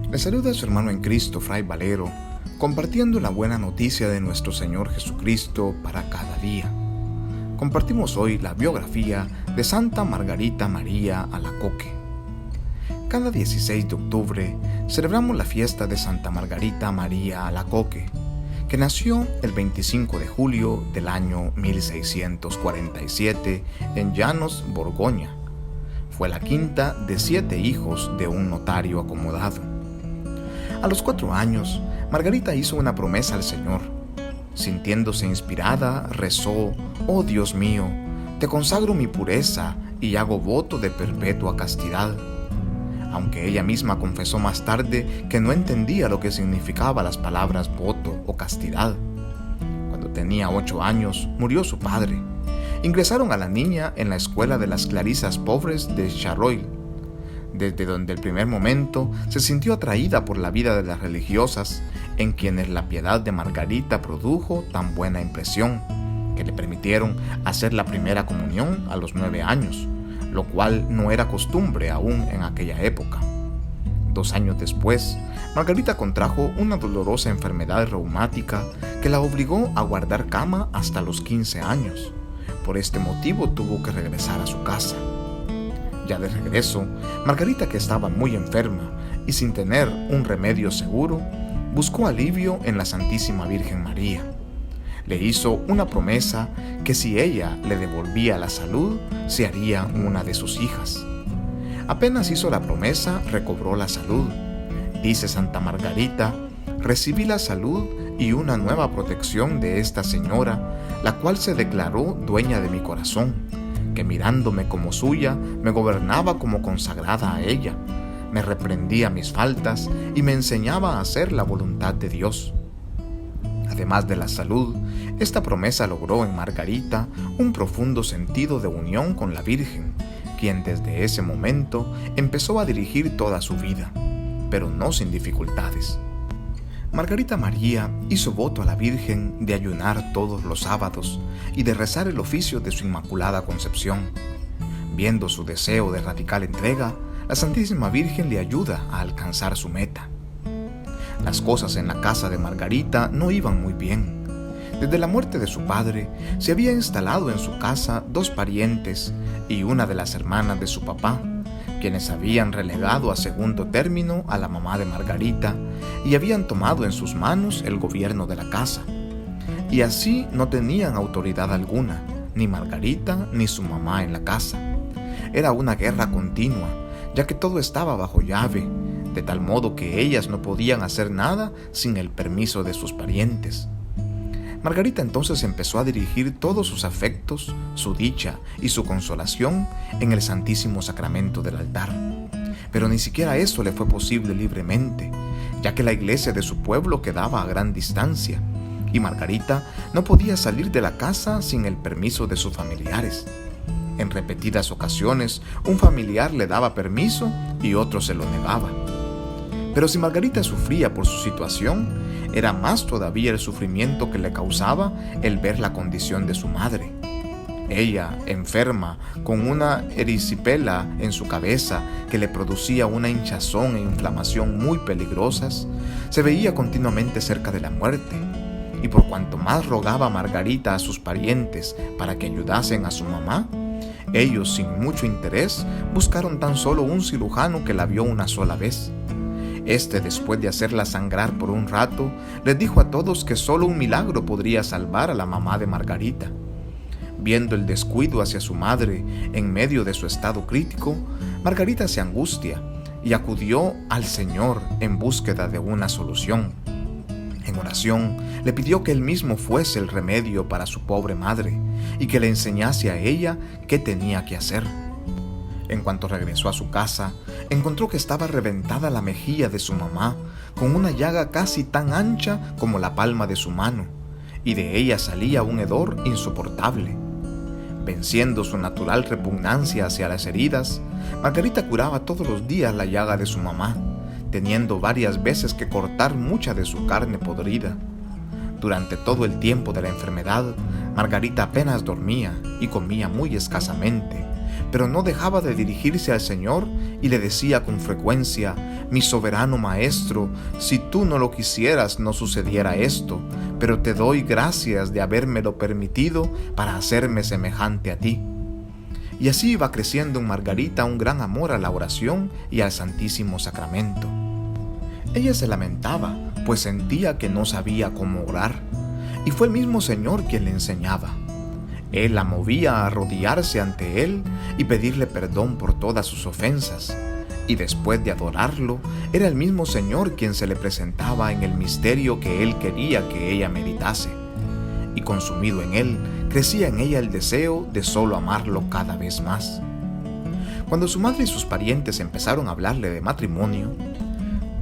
Le saluda a su hermano en Cristo, Fray Valero, compartiendo la buena noticia de nuestro Señor Jesucristo para cada día. Compartimos hoy la biografía de Santa Margarita María Alacoque. Cada 16 de octubre celebramos la fiesta de Santa Margarita María Alacoque, que nació el 25 de julio del año 1647 en Llanos, Borgoña. Fue la quinta de 7 hijos de un notario acomodado. A los 4 años, Margarita hizo una promesa al Señor. Sintiéndose inspirada, rezó: «Oh Dios mío, te consagro mi pureza y hago voto de perpetua castidad». Aunque ella misma confesó más tarde que no entendía lo que significaban las palabras voto o castidad. Cuando tenía 8 años, murió su padre. Ingresaron a la niña en la escuela de las clarisas pobres de Charroil, desde donde el primer momento se sintió atraída por la vida de las religiosas, en quienes la piedad de Margarita produjo tan buena impresión, que le permitieron hacer la primera comunión a los 9 años, lo cual no era costumbre aún en aquella época. 2 años después, Margarita contrajo una dolorosa enfermedad reumática que la obligó a guardar cama hasta los 15 años. Por este motivo tuvo que regresar a su casa. Ya de regreso, Margarita, que estaba muy enferma y sin tener un remedio seguro, buscó alivio en la Santísima Virgen María. Le hizo una promesa que si ella le devolvía la salud, se haría una de sus hijas. Apenas hizo la promesa, recobró la salud. Dice Santa Margarita: «Recibí la salud y una nueva protección de esta señora, la cual se declaró dueña de mi corazón, que mirándome como suya, me gobernaba como consagrada a ella, me reprendía mis faltas y me enseñaba a hacer la voluntad de Dios». Además de la salud, esta promesa logró en Margarita un profundo sentido de unión con la Virgen, quien desde ese momento empezó a dirigir toda su vida, pero no sin dificultades. Margarita María hizo voto a la Virgen de ayunar todos los sábados y de rezar el oficio de su Inmaculada Concepción. Viendo su deseo de radical entrega, la Santísima Virgen le ayuda a alcanzar su meta. Las cosas en la casa de Margarita no iban muy bien. Desde la muerte de su padre, se había instalado en su casa 2 parientes y una de las hermanas de su papá, quienes habían relegado a segundo término a la mamá de Margarita y habían tomado en sus manos el gobierno de la casa. Y así no tenían autoridad alguna, ni Margarita ni su mamá en la casa. Era una guerra continua, ya que todo estaba bajo llave, de tal modo que ellas no podían hacer nada sin el permiso de sus parientes. Margarita entonces empezó a dirigir todos sus afectos, su dicha y su consolación en el Santísimo Sacramento del altar. Pero ni siquiera eso le fue posible libremente, ya que la iglesia de su pueblo quedaba a gran distancia, y Margarita no podía salir de la casa sin el permiso de sus familiares. En repetidas ocasiones, un familiar le daba permiso y otro se lo negaba. Pero si Margarita sufría por su situación, era más todavía el sufrimiento que le causaba el ver la condición de su madre. Ella, enferma, con una erisipela en su cabeza que le producía una hinchazón e inflamación muy peligrosas, se veía continuamente cerca de la muerte. Y por cuanto más rogaba Margarita a sus parientes para que ayudasen a su mamá, ellos, sin mucho interés, buscaron tan solo un cirujano que la vio una sola vez. Después de hacerla sangrar por un rato, les dijo a todos que solo un milagro podría salvar a la mamá de Margarita. Viendo el descuido hacia su madre en medio de su estado crítico, Margarita se angustia y acudió al Señor en búsqueda de una solución. En oración, le pidió que él mismo fuese el remedio para su pobre madre y que le enseñase a ella qué tenía que hacer. En cuanto regresó a su casa, encontró que estaba reventada la mejilla de su mamá, con una llaga casi tan ancha como la palma de su mano, y de ella salía un hedor insoportable. Venciendo su natural repugnancia hacia las heridas, Margarita curaba todos los días la llaga de su mamá, teniendo varias veces que cortar mucha de su carne podrida. Durante todo el tiempo de la enfermedad, Margarita apenas dormía y comía muy escasamente, pero no dejaba de dirigirse al Señor y le decía con frecuencia: mi soberano Maestro, si tú no lo quisieras no sucediera esto, pero te doy gracias de habérmelo permitido para hacerme semejante a ti. Y así iba creciendo en Margarita un gran amor a la oración y al Santísimo Sacramento. Ella se lamentaba, pues sentía que no sabía cómo orar, y fue el mismo Señor quien le enseñaba. Él la movía a arrodillarse ante Él y pedirle perdón por todas sus ofensas, y después de adorarlo, era el mismo Señor quien se le presentaba en el misterio que Él quería que ella meditase, y consumido en Él, crecía en ella el deseo de solo amarlo cada vez más. Cuando su madre y sus parientes empezaron a hablarle de matrimonio,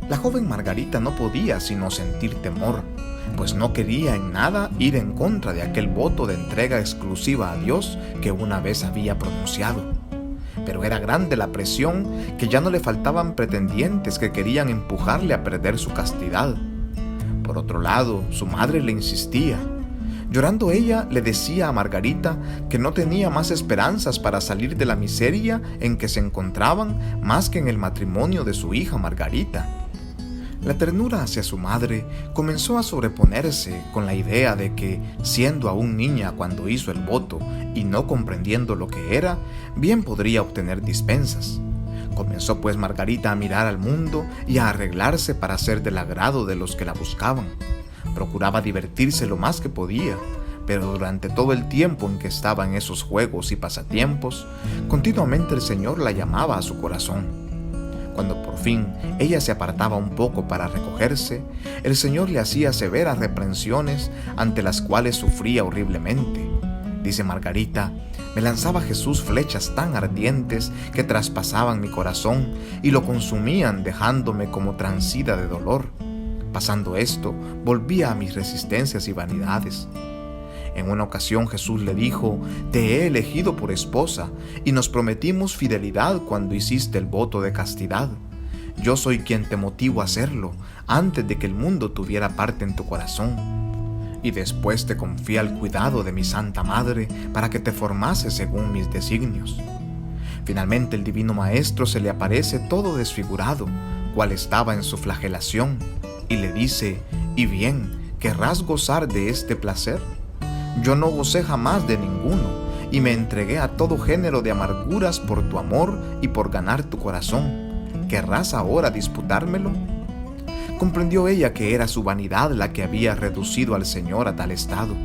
la joven Margarita no podía sino sentir temor, pues no quería en nada ir en contra de aquel voto de entrega exclusiva a Dios que una vez había pronunciado. Pero era grande la presión que ya no le faltaban pretendientes que querían empujarle a perder su castidad. Por otro lado, su madre le insistía. Llorando ella le decía a Margarita que no tenía más esperanzas para salir de la miseria en que se encontraban más que en el matrimonio de su hija Margarita. La ternura hacia su madre comenzó a sobreponerse con la idea de que, siendo aún niña cuando hizo el voto y no comprendiendo lo que era, bien podría obtener dispensas. Comenzó pues Margarita a mirar al mundo y a arreglarse para ser del agrado de los que la buscaban. Procuraba divertirse lo más que podía, pero durante todo el tiempo en que estaba en esos juegos y pasatiempos, continuamente el Señor la llamaba a su corazón. Cuando por fin ella se apartaba un poco para recogerse, el Señor le hacía severas reprensiones ante las cuales sufría horriblemente. Dice Margarita, me lanzaba Jesús flechas tan ardientes que traspasaban mi corazón y lo consumían dejándome como transida de dolor. Pasando esto, volvía a mis resistencias y vanidades. En una ocasión Jesús le dijo, te he elegido por esposa y nos prometimos fidelidad cuando hiciste el voto de castidad. Yo soy quien te motivo a hacerlo antes de que el mundo tuviera parte en tu corazón. Y después te confié al cuidado de mi Santa Madre para que te formase según mis designios. Finalmente el Divino Maestro se le aparece todo desfigurado, cual estaba en su flagelación, y le dice, ¿y bien, querrás gozar de este placer? Yo no gocé jamás de ninguno, y me entregué a todo género de amarguras por tu amor y por ganar tu corazón. ¿Querrás ahora disputármelo? Comprendió ella que era su vanidad la que había reducido al Señor a tal estado,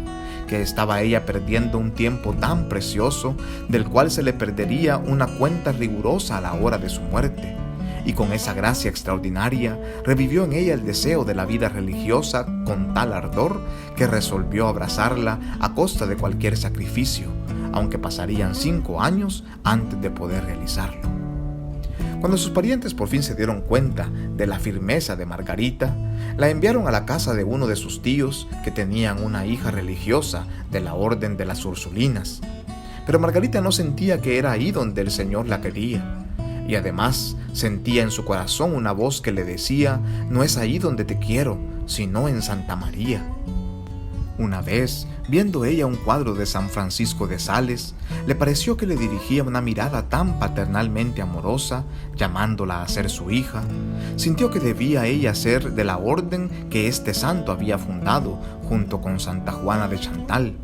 que estaba ella perdiendo un tiempo tan precioso del cual se le perdería una cuenta rigurosa a la hora de su muerte. Y con esa gracia extraordinaria revivió en ella el deseo de la vida religiosa con tal ardor que resolvió abrazarla a costa de cualquier sacrificio, aunque pasarían 5 años antes de poder realizarlo. Cuando sus parientes por fin se dieron cuenta de la firmeza de Margarita, la enviaron a la casa de uno de sus tíos que tenían una hija religiosa de la orden de las Ursulinas. Pero Margarita no sentía que era ahí donde el Señor la quería. Y además sentía en su corazón una voz que le decía, no es ahí donde te quiero, sino en Santa María. Una vez, viendo ella un cuadro de San Francisco de Sales, le pareció que le dirigía una mirada tan paternalmente amorosa, llamándola a ser su hija. Sintió que debía ella ser de la orden que este santo había fundado junto con Santa Juana de Chantal,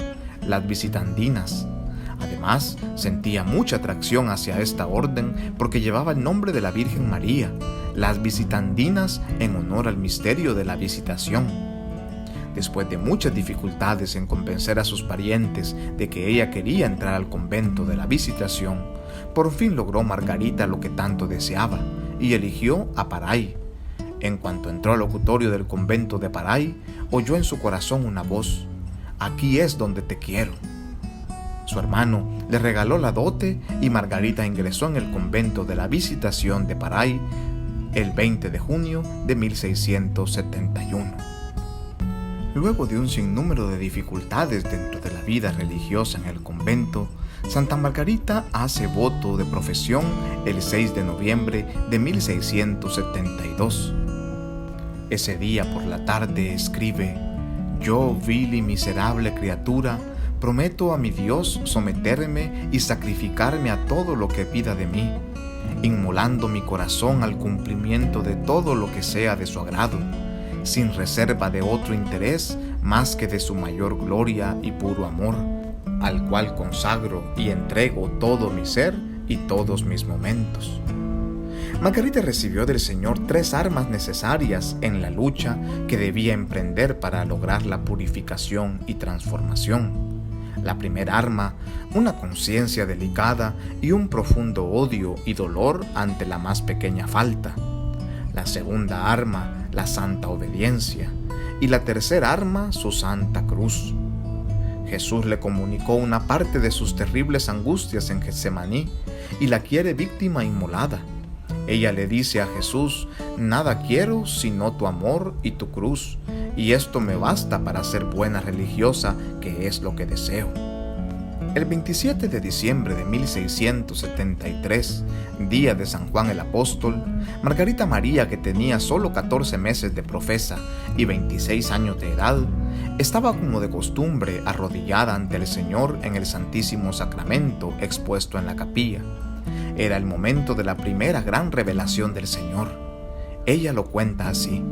las Visitandinas. Además, sentía mucha atracción hacia esta orden porque llevaba el nombre de la Virgen María, las Visitandinas, en honor al misterio de la Visitación. Después de muchas dificultades en convencer a sus parientes de que ella quería entrar al convento de la Visitación, por fin logró Margarita lo que tanto deseaba y eligió a Paray. En cuanto entró al locutorio del convento de Paray, oyó en su corazón una voz: «Aquí es donde te quiero». Su hermano le regaló la dote y Margarita ingresó en el convento de la Visitación de Paray el 20 de junio de 1671. Luego de un sinnúmero de dificultades dentro de la vida religiosa en el convento, Santa Margarita hace voto de profesión el 6 de noviembre de 1672. Ese día por la tarde escribe: «Yo, vil y miserable criatura, prometo a mi Dios someterme y sacrificarme a todo lo que pida de mí, inmolando mi corazón al cumplimiento de todo lo que sea de su agrado, sin reserva de otro interés más que de su mayor gloria y puro amor, al cual consagro y entrego todo mi ser y todos mis momentos. Margarita recibió del Señor 3 armas necesarias en la lucha que debía emprender para lograr la purificación y transformación. La primera arma, una conciencia delicada y un profundo odio y dolor ante la más pequeña falta. La segunda arma, la santa obediencia. Y la tercera arma, su santa cruz. Jesús le comunicó una parte de sus terribles angustias en Getsemaní y la quiere víctima inmolada. Ella le dice a Jesús: nada quiero sino tu amor y tu cruz, y esto me basta para ser buena religiosa, que es lo que deseo. El 27 de diciembre de 1673, día de San Juan el Apóstol, Margarita María, que tenía solo 14 meses de profesa y 26 años de edad, estaba como de costumbre arrodillada ante el Señor en el Santísimo Sacramento expuesto en la capilla. Era el momento de la primera gran revelación del Señor. Ella lo cuenta así: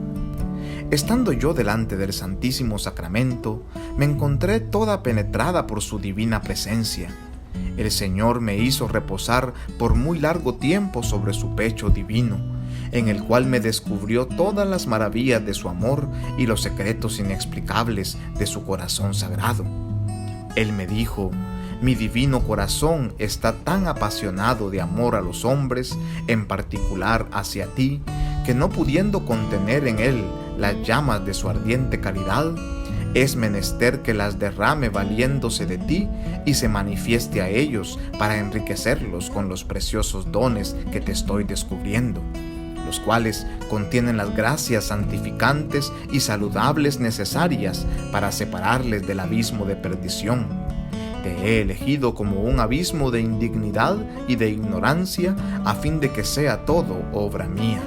estando yo delante del Santísimo Sacramento, me encontré toda penetrada por su divina presencia. El Señor me hizo reposar por muy largo tiempo sobre su pecho divino, en el cual me descubrió todas las maravillas de su amor y los secretos inexplicables de su corazón sagrado. Él me dijo: mi divino corazón está tan apasionado de amor a los hombres, en particular hacia ti, que no pudiendo contener en él las llamas de su ardiente caridad, es menester que las derrame valiéndose de ti y se manifieste a ellos para enriquecerlos con los preciosos dones que te estoy descubriendo, los cuales contienen las gracias santificantes y saludables necesarias para separarles del abismo de perdición. Te he elegido como un abismo de indignidad y de ignorancia, a fin de que sea todo obra mía.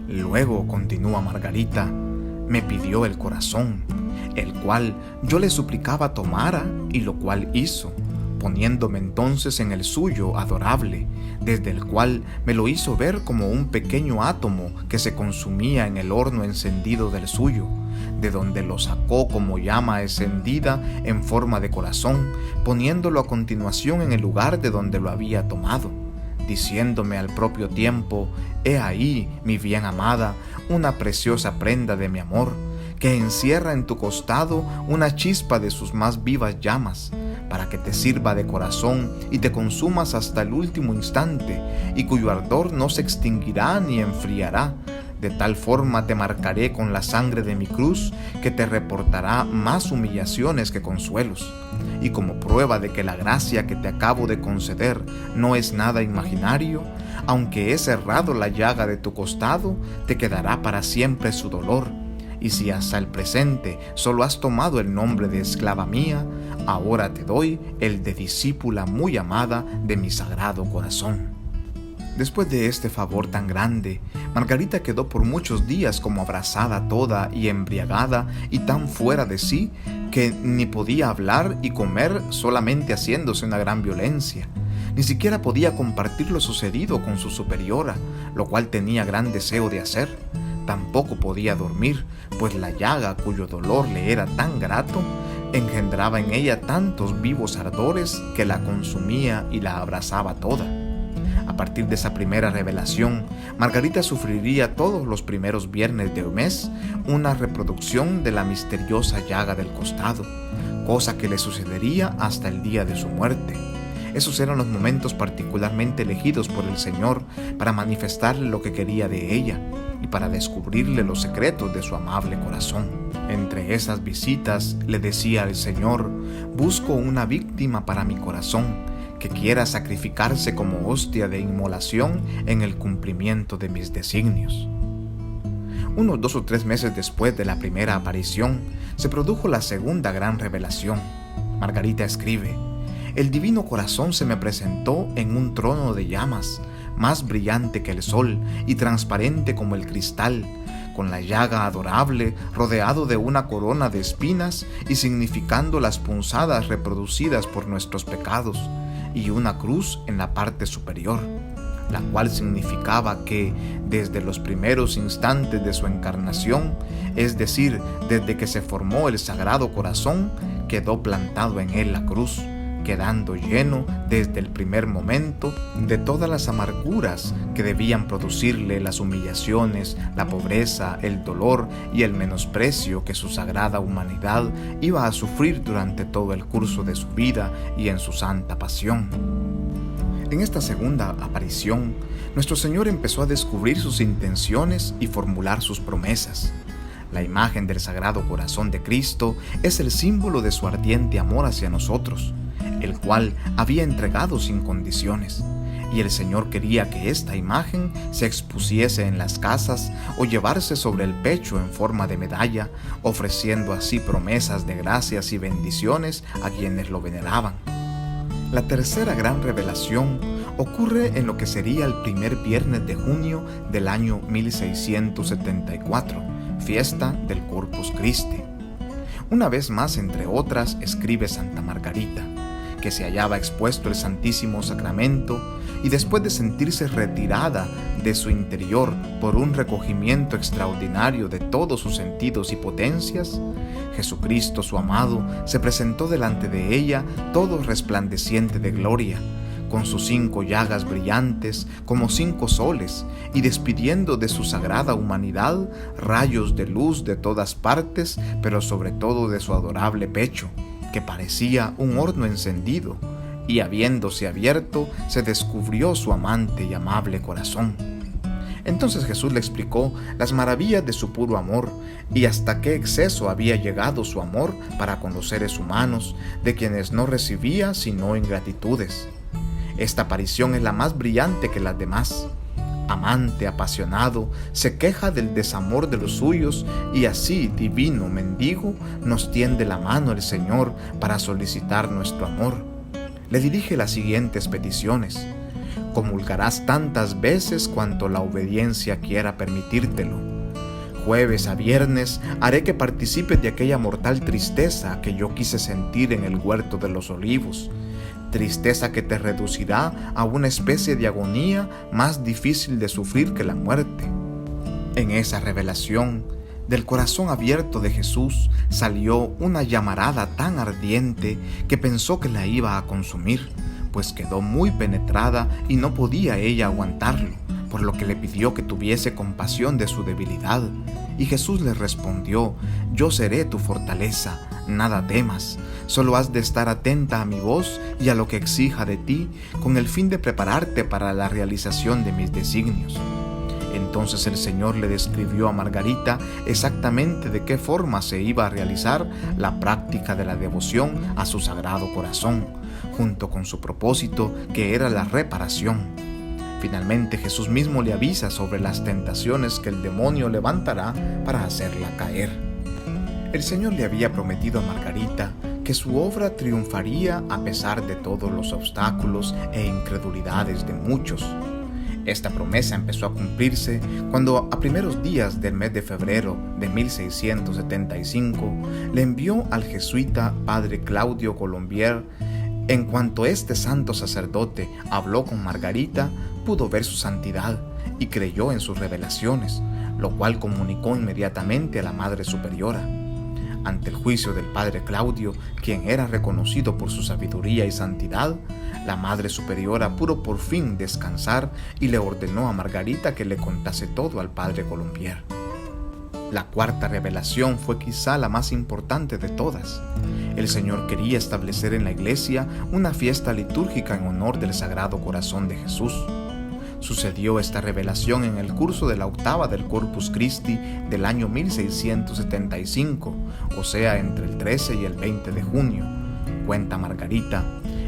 Luego, continúa Margarita, me pidió el corazón, el cual yo le suplicaba tomara, y lo cual hizo, poniéndome entonces en el suyo adorable, desde el cual me lo hizo ver como un pequeño átomo que se consumía en el horno encendido del suyo, de donde lo sacó como llama encendida en forma de corazón, poniéndolo a continuación en el lugar de donde lo había tomado, diciéndome al propio tiempo: he ahí, mi bien amada, una preciosa prenda de mi amor, que encierra en tu costado una chispa de sus más vivas llamas, para que te sirva de corazón y te consumas hasta el último instante, y cuyo ardor no se extinguirá ni enfriará. De tal forma te marcaré con la sangre de mi cruz, que te reportará más humillaciones que consuelos. Y como prueba de que la gracia que te acabo de conceder no es nada imaginario, aunque he cerrado la llaga de tu costado, te quedará para siempre su dolor. Y si hasta el presente solo has tomado el nombre de esclava mía, ahora te doy el de discípula muy amada de mi sagrado corazón. Después de este favor tan grande, Margarita quedó por muchos días como abrasada toda y embriagada y tan fuera de sí que ni podía hablar y comer, solamente haciéndose una gran violencia. Ni siquiera podía compartir lo sucedido con su superiora, lo cual tenía gran deseo de hacer. Tampoco podía dormir, pues la llaga, cuyo dolor le era tan grato, engendraba en ella tantos vivos ardores que la consumía y la abrasaba toda. A partir de esa primera revelación, Margarita sufriría todos los primeros viernes de mes una reproducción de la misteriosa llaga del costado, cosa que le sucedería hasta el día de su muerte. Esos eran los momentos particularmente elegidos por el Señor para manifestarle lo que quería de ella y para descubrirle los secretos de su amable corazón. Entre esas visitas le decía al Señor: busco una víctima para mi corazón, que quiera sacrificarse como hostia de inmolación en el cumplimiento de mis designios. Unos 2 o 3 meses después de la primera aparición, se produjo la segunda gran revelación. Margarita escribe: el divino corazón se me presentó en un trono de llamas, más brillante que el sol y transparente como el cristal, con la llaga adorable, rodeado de una corona de espinas y significando las punzadas reproducidas por nuestros pecados, y una cruz en la parte superior. la cual significaba que desde los primeros instantes de su encarnación, es decir, desde que se formó el Sagrado Corazón, quedó plantado en él la cruz, quedando lleno desde el primer momento de todas las amarguras que debían producirle las humillaciones, la pobreza, el dolor y el menosprecio que su sagrada humanidad iba a sufrir durante todo el curso de su vida y en su santa pasión. En esta segunda aparición, nuestro Señor empezó a descubrir sus intenciones y formular sus promesas. La imagen del Sagrado Corazón de Cristo es el símbolo de su ardiente amor hacia nosotros, el cual había entregado sin condiciones, y el Señor quería que esta imagen se expusiese en las casas o llevarse sobre el pecho en forma de medalla, ofreciendo así promesas de gracias y bendiciones a quienes lo veneraban. La tercera gran revelación ocurre en lo que sería el primer viernes de junio del año 1674, fiesta del Corpus Christi. Una vez más, entre otras, escribe Santa Margarita, que se hallaba expuesto el Santísimo Sacramento y después de sentirse retirada de su interior por un recogimiento extraordinario de todos sus sentidos y potencias, Jesucristo, su amado, se presentó delante de ella todo resplandeciente de gloria, con sus 5 llagas brillantes como 5 soles, y despidiendo de su sagrada humanidad rayos de luz de todas partes, pero sobre todo de su adorable pecho, que parecía un horno encendido, y habiéndose abierto, se descubrió su amante y amable corazón. Entonces Jesús le explicó las maravillas de su puro amor y hasta qué exceso había llegado su amor para con los seres humanos, de quienes no recibía sino ingratitudes. Esta aparición es la más brillante que las demás. Amante apasionado, se queja del desamor de los suyos y así, divino mendigo, nos tiende la mano el Señor para solicitar nuestro amor. Le dirige las siguientes peticiones: comulgarás tantas veces cuanto la obediencia quiera permitírtelo. Jueves a viernes haré que participes de aquella mortal tristeza que yo quise sentir en el huerto de los olivos, tristeza que te reducirá a una especie de agonía más difícil de sufrir que la muerte. En esa revelación, del corazón abierto de Jesús salió una llamarada tan ardiente que pensó que la iba a consumir, pues quedó muy penetrada y no podía ella aguantarlo, por lo que le pidió que tuviese compasión de su debilidad. Y Jesús le respondió: yo seré tu fortaleza, nada temas, solo has de estar atenta a mi voz y a lo que exija de ti, con el fin de prepararte para la realización de mis designios. Entonces el Señor le describió a Margarita exactamente de qué forma se iba a realizar la práctica de la devoción a su Sagrado Corazón, junto con su propósito, que era la reparación. Finalmente Jesús mismo le avisa sobre las tentaciones que el demonio levantará para hacerla caer. El Señor le había prometido a Margarita que su obra triunfaría a pesar de todos los obstáculos e incredulidades de muchos. Esta promesa empezó a cumplirse cuando, a primeros días del mes de febrero de 1675, le envió al jesuita padre Claudio Colombier. En cuanto este santo sacerdote habló con Margarita, pudo ver su santidad y creyó en sus revelaciones, lo cual comunicó inmediatamente a la Madre Superiora. Ante el juicio del padre Claudio, quien era reconocido por su sabiduría y santidad, la Madre Superiora pudo por fin descansar y le ordenó a Margarita que le contase todo al padre Colombier. La cuarta revelación fue quizá la más importante de todas. El Señor quería establecer en la iglesia una fiesta litúrgica en honor del Sagrado Corazón de Jesús. Sucedió esta revelación en el curso de la octava del Corpus Christi del año 1675, o sea, entre el 13 y el 20 de junio. Cuenta Margarita: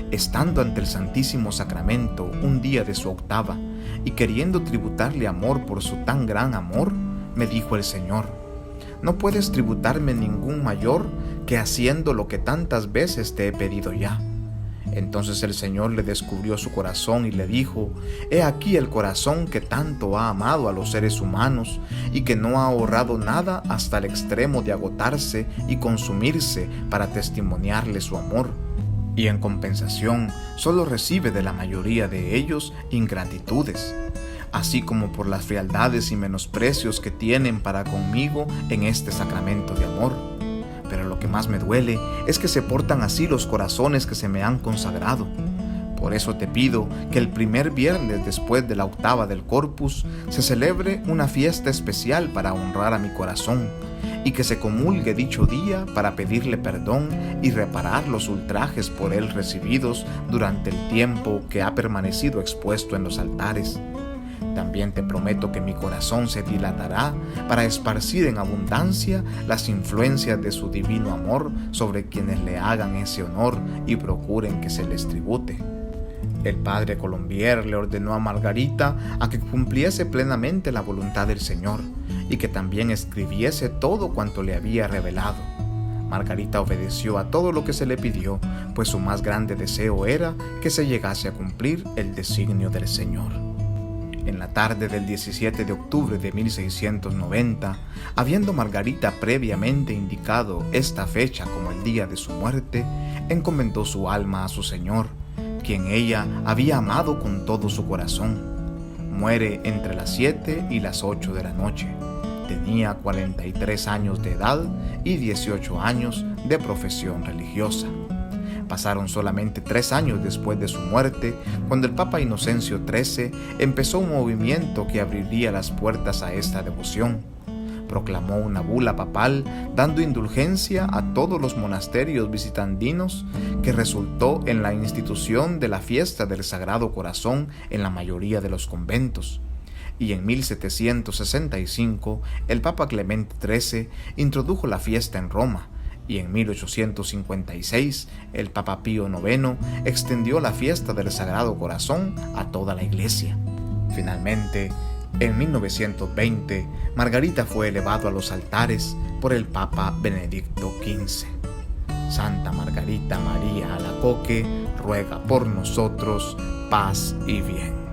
estando ante el Santísimo Sacramento un día de su octava y queriendo tributarle amor por su tan gran amor, me dijo el Señor: no puedes tributarme ningún mayor que haciendo lo que tantas veces te he pedido ya. Entonces el Señor le descubrió su corazón y le dijo: he aquí el corazón que tanto ha amado a los seres humanos y que no ha ahorrado nada hasta el extremo de agotarse y consumirse para testimoniarle su amor. y en compensación solo recibe de la mayoría de ellos ingratitudes, así como por las frialdades y menosprecios que tienen para conmigo en este sacramento de amor. Pero lo que más me duele es que se portan así los corazones que se me han consagrado. Por eso te pido que el primer viernes después de la octava del Corpus se celebre una fiesta especial para honrar a mi corazón, y que se comulgue dicho día para pedirle perdón y reparar los ultrajes por él recibidos durante el tiempo que ha permanecido expuesto en los altares. También te prometo que mi corazón se dilatará para esparcir en abundancia las influencias de su divino amor sobre quienes le hagan ese honor y procuren que se les tribute. El padre Colombier le ordenó a Margarita a que cumpliese plenamente la voluntad del Señor y que también escribiese todo cuanto le había revelado. Margarita obedeció a todo lo que se le pidió, pues su más grande deseo era que se llegase a cumplir el designio del Señor. En la tarde del 17 de octubre de 1690, habiendo Margarita previamente indicado esta fecha como el día de su muerte, encomendó su alma a su Señor, quien ella había amado con todo su corazón. Muere entre las 7 y las 8 de la noche. Tenía 43 años de edad y 18 años de profesión religiosa. Pasaron solamente 3 años después de su muerte, cuando el Papa Inocencio XIII empezó un movimiento que abriría las puertas a esta devoción. Proclamó una bula papal dando indulgencia a todos los monasterios visitandinos, que resultó en la institución de la fiesta del Sagrado Corazón en la mayoría de los conventos. Y en 1765 el Papa Clemente XIII introdujo la fiesta en Roma, y en 1856 el Papa Pío IX extendió la fiesta del Sagrado Corazón a toda la Iglesia. Finalmente, en 1920, Margarita fue elevado a los altares por el Papa Benedicto XV. Santa Margarita María Alacoque, ruega por nosotros, paz y bien.